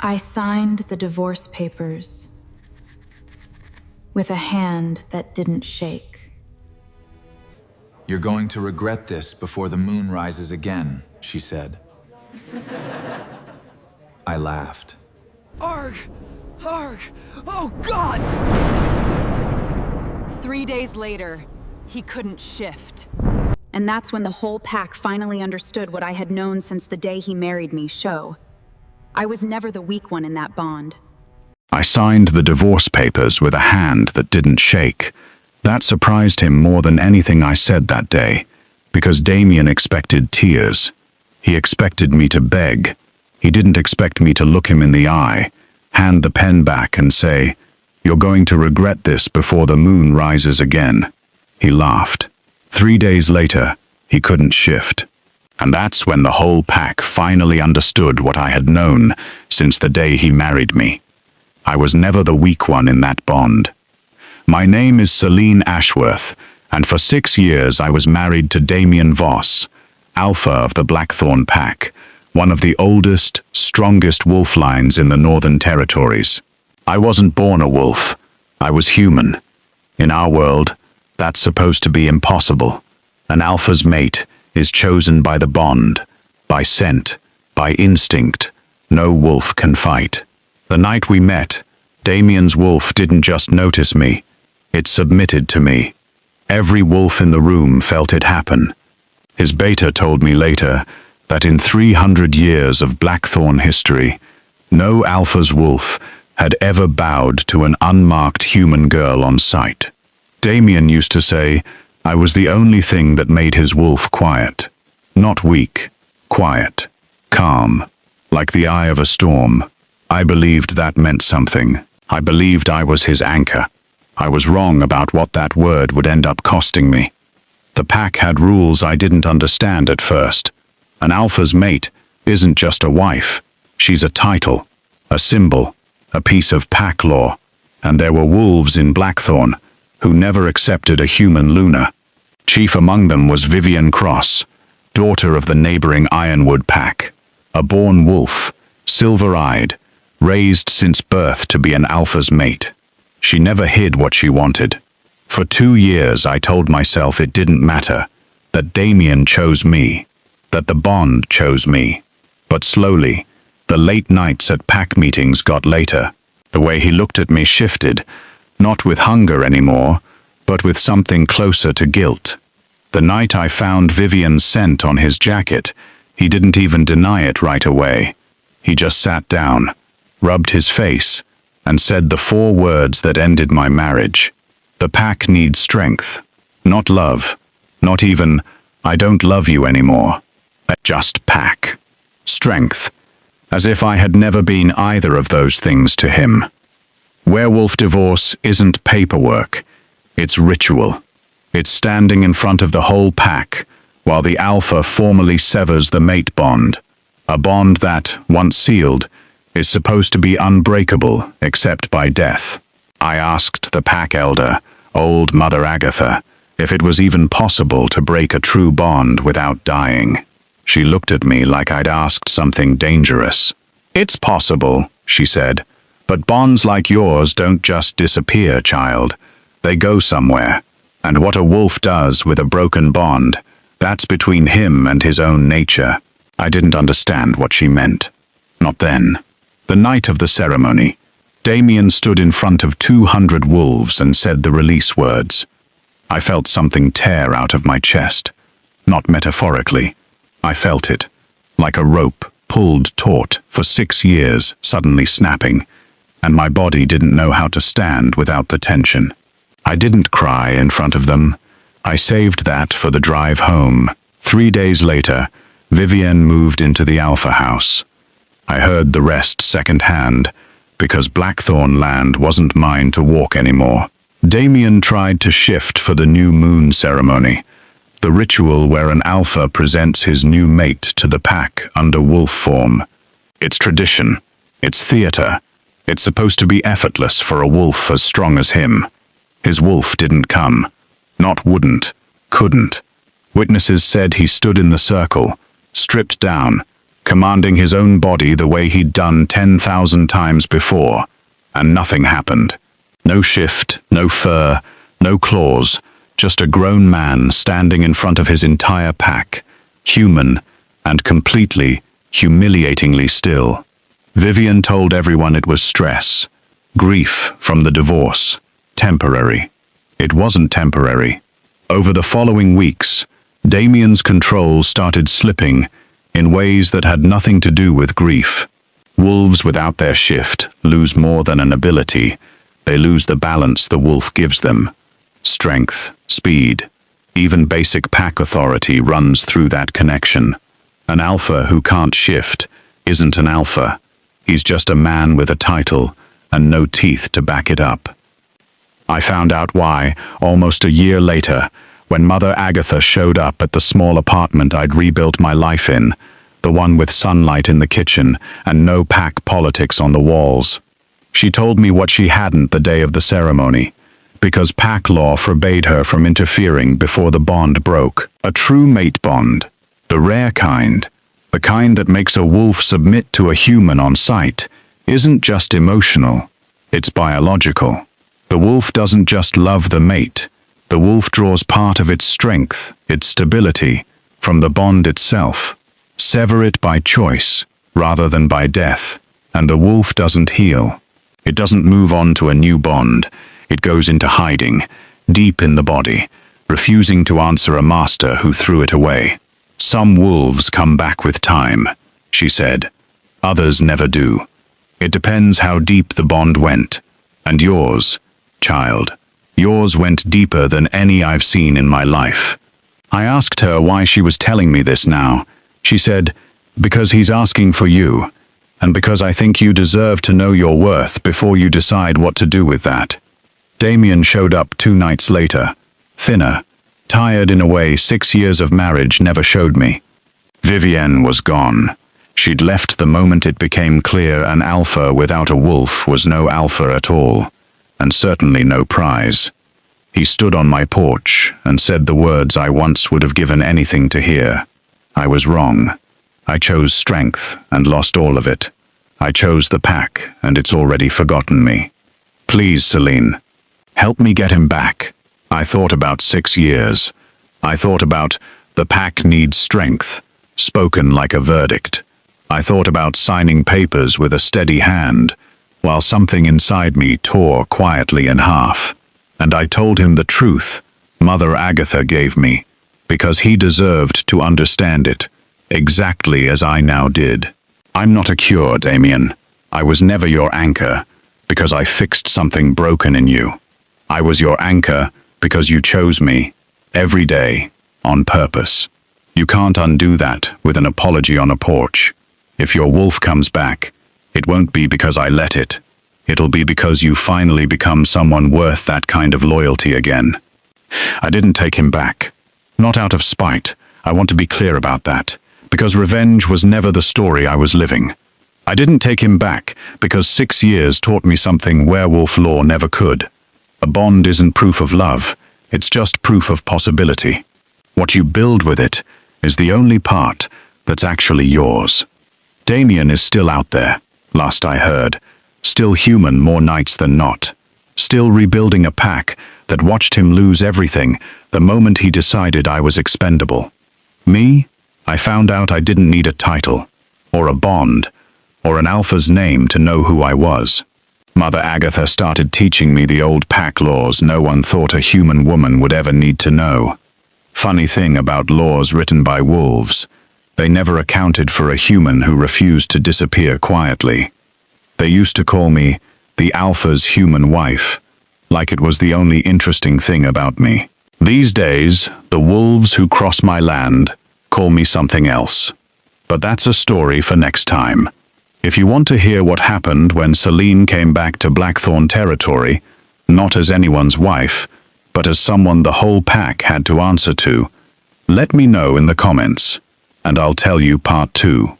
I signed the divorce papers with a hand that didn't shake. "You're going to regret this before the moon rises again," she said. I laughed. Arg! Arg! Oh, gods! 3 days later, he couldn't shift. And that's when the whole pack finally understood what I had known since the day he married me, Sho. I was never the weak one in that bond. I signed the divorce papers with a hand that didn't shake. That surprised him more than anything I said that day, because Damian expected tears. He expected me to beg. He didn't expect me to look him in the eye, hand the pen back and say, "You're going to regret this before the moon rises again." He laughed. 3 days later, he couldn't shift. And that's when the whole pack finally understood what I had known since the day he married me. I was never the weak one in that bond. My name is Selene Ashworth, and for 6 years I was married to Damian Voss, Alpha of the Blackthorn Pack, one of the oldest, strongest wolf lines in the Northern Territories. I wasn't born a wolf. I was human. In our world, that's supposed to be impossible. An alpha's mate is chosen by the bond, by scent, by instinct. No wolf can fight. The night we met, Damian's wolf didn't just notice me. It submitted to me. Every wolf in the room felt it happen. His beta told me later that in 300 years of Blackthorn history, no alpha's wolf had ever bowed to an unmarked human girl on sight. Damian used to say I was the only thing that made his wolf quiet. Not weak, quiet, calm, like the eye of a storm. I believed that meant something. I believed I was his anchor. I was wrong about what that word would end up costing me. The pack had rules I didn't understand at first. An alpha's mate isn't just a wife. She's a title, a symbol, a piece of pack law. And there were wolves in Blackthorn who never accepted a human Luna. Chief among them was Vivienne Cross, daughter of the neighboring Ironwood Pack. A born wolf, silver-eyed, raised since birth to be an alpha's mate. She never hid what she wanted. For 2 years I told myself it didn't matter, that Damian chose me, that the bond chose me. But slowly, the late nights at pack meetings got later. The way he looked at me shifted, not with hunger anymore, but with something closer to guilt. The night I found Vivienne's scent on his jacket, he didn't even deny it right away. He just sat down, rubbed his face, and said the 4 words that ended my marriage. The pack needs strength, not love, not even, "I don't love you anymore." Just pack. Strength. As if I had never been either of those things to him. Werewolf divorce isn't paperwork. It's ritual. It's standing in front of the whole pack, while the alpha formally severs the mate bond. A bond that, once sealed, is supposed to be unbreakable except by death. I asked the pack elder, old Mother Agatha, if it was even possible to break a true bond without dying. She looked at me like I'd asked something dangerous. "It's possible," she said, "but bonds like yours don't just disappear, child. They go somewhere. And what a wolf does with a broken bond, that's between him and his own nature." I didn't understand what she meant. Not then. The night of the ceremony, Damian stood in front of 200 wolves and said the release words. I felt something tear out of my chest. Not metaphorically. I felt it, like a rope pulled taut for 6 years, suddenly snapping, and my body didn't know how to stand without the tension. I didn't cry in front of them. I saved that for the drive home. 3 days later, Vivienne moved into the Alpha House. I heard the rest secondhand, because Blackthorn land wasn't mine to walk anymore. Damian tried to shift for the new moon ceremony, the ritual where an alpha presents his new mate to the pack under wolf form. It's tradition. It's theater. It's supposed to be effortless for a wolf as strong as him. His wolf didn't come. Not wouldn't. Couldn't. Witnesses said he stood in the circle, stripped down, commanding his own body the way he'd done 10,000 times before, and nothing happened. No shift, no fur, no claws, just a grown man standing in front of his entire pack, human and completely, humiliatingly still. Vivienne told everyone it was stress, grief from the divorce, temporary. It wasn't temporary. Over the following weeks, Damian's control started slipping in ways that had nothing to do with grief. Wolves without their shift lose more than an ability. They lose the balance the wolf gives them. Strength, speed, even basic pack authority runs through that connection. An alpha who can't shift isn't an alpha. He's just a man with a title and no teeth to back it up. I found out why almost a year later, when Mother Agatha showed up at the small apartment I'd rebuilt my life in, the one with sunlight in the kitchen and no pack politics on the walls. She told me what she hadn't the day of the ceremony, because pack law forbade her from interfering before the bond broke. A true mate bond, the rare kind, the kind that makes a wolf submit to a human on sight, isn't just emotional, it's biological. The wolf doesn't just love the mate. The wolf draws part of its strength, its stability, from the bond itself. Sever it by choice, rather than by death, and the wolf doesn't heal. It doesn't move on to a new bond. It goes into hiding, deep in the body, refusing to answer a master who threw it away. Some wolves come back with time, she said. Others never do. It depends how deep the bond went. And yours, child, yours went deeper than any I've seen in my life. I asked her why she was telling me this now. She said, because he's asking for you, and because I think you deserve to know your worth before you decide what to do with that. Damian showed up 2 nights later, thinner, tired in a way 6 years of marriage never showed me. Vivienne was gone. She'd left the moment it became clear an alpha without a wolf was no alpha at all, and certainly no prize. He stood on my porch and said the words I once would have given anything to hear. I was wrong. I chose strength and lost all of it. I chose the pack and it's already forgotten me. Please, Selene, help me get him back. I thought about 6 years. I thought about the pack needs strength, spoken like a verdict. I thought about signing papers with a steady hand, while something inside me tore quietly in half. And I told him the truth Mother Agatha gave me, because he deserved to understand it, exactly as I now did. I'm not a cure, Damian. I was never your anchor, because I fixed something broken in you. I was your anchor because you chose me, every day, on purpose. You can't undo that with an apology on a porch. If your wolf comes back, it won't be because I let it. It'll be because you finally become someone worth that kind of loyalty again. I didn't take him back. Not out of spite. I want to be clear about that. Because revenge was never the story I was living. I didn't take him back because 6 years taught me something werewolf law never could. A bond isn't proof of love. It's just proof of possibility. What you build with it is the only part that's actually yours. Damian is still out there, last I heard. Still human more nights than not. Still rebuilding a pack that watched him lose everything the moment he decided I was expendable. Me? I found out I didn't need a title, or a bond, or an alpha's name to know who I was. Mother Agatha started teaching me the old pack laws no one thought a human woman would ever need to know. Funny thing about laws written by wolves, they never accounted for a human who refused to disappear quietly. They used to call me the alpha's human wife, like it was the only interesting thing about me. These days, the wolves who cross my land call me something else. But that's a story for next time. If you want to hear what happened when Selene came back to Blackthorn territory, not as anyone's wife, but as someone the whole pack had to answer to, let me know in the comments, and I'll tell you part 2.